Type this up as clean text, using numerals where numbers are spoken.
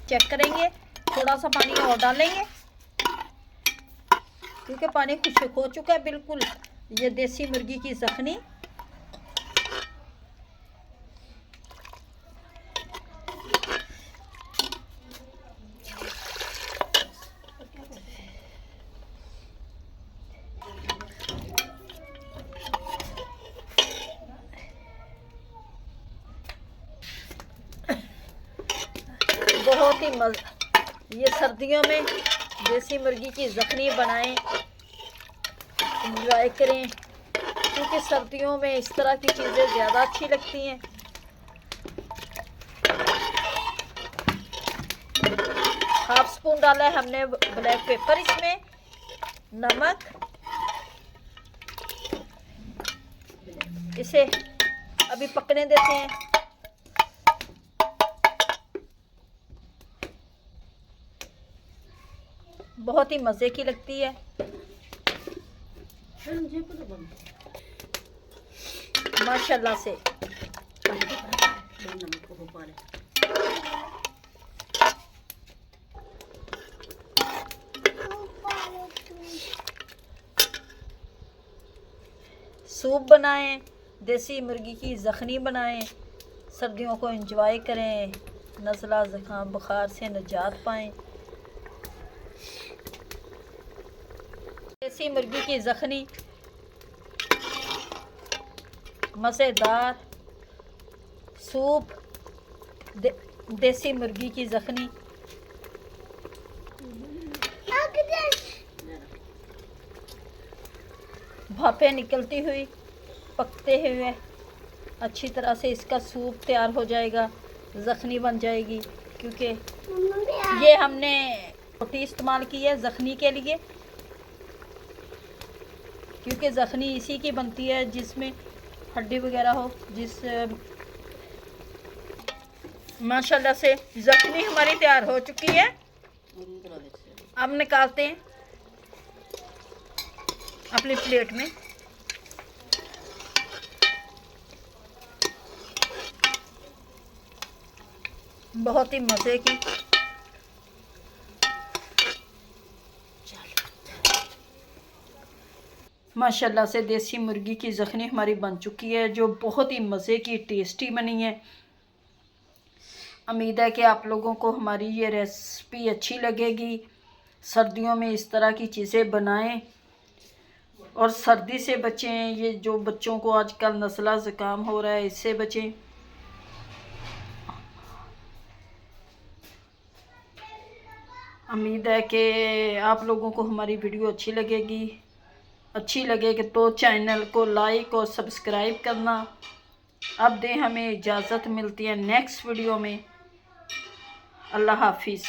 Check करेंगे, थोड़ा सा पानी और डालेंगे क्योंकि पानी खुश्क हो चुका है बिल्कुल। ये देसी मुर्गी की जखनी बहुत ही ये सर्दियों में देसी मुर्गी की जखनी बनाएं, एंजॉय करें, क्योंकि सर्दियों में इस तरह की चीज़ें ज़्यादा अच्छी लगती हैं। हाफ स्पून डाला है हमने ब्लैक पेपर, इसमें नमक, इसे अभी पकने देते हैं। बहुत ही मज़े की लगती है। माशाल्लाह से सूप बनाएं, देसी मुर्गी की जखनी बनाएं, सर्दियों को एंजॉय करें, नज़ला ज़ुकाम बुखार से निजात पाएं। देसी मुर्गी की जखनी मज़ेदार सूप, देसी मुर्गी की जखनी भापें निकलती हुई, पकते हुए अच्छी तरह से इसका सूप तैयार हो जाएगा, जखनी बन जाएगी। क्योंकि ये हमने रोटी इस्तेमाल की है जखनी के लिए, क्योंकि जखनी इसी की बनती है जिसमें हड्डी वगैरह हो। माशाल्लाह से जखनी हमारी तैयार हो चुकी है। अब निकालते हैं अपनी प्लेट में। बहुत ही मज़े की माशाल्लाह से देसी मुर्गी की जखनी हमारी बन चुकी है, जो बहुत ही मज़े की टेस्टी बनी है। उम्मीद है कि आप लोगों को हमारी ये रेसिपी अच्छी लगेगी। सर्दियों में इस तरह की चीज़ें बनाएं और सर्दी से बचें। ये जो बच्चों को आजकल नज़ला ज़ुकाम हो रहा है, इससे बचें। उम्मीद है कि आप लोगों को हमारी वीडियो अच्छी लगेगी तो चैनल को लाइक और सब्सक्राइब करना। अब दें हमें इजाज़त, मिलती है नेक्स्ट वीडियो में। अल्लाह हाफिज़।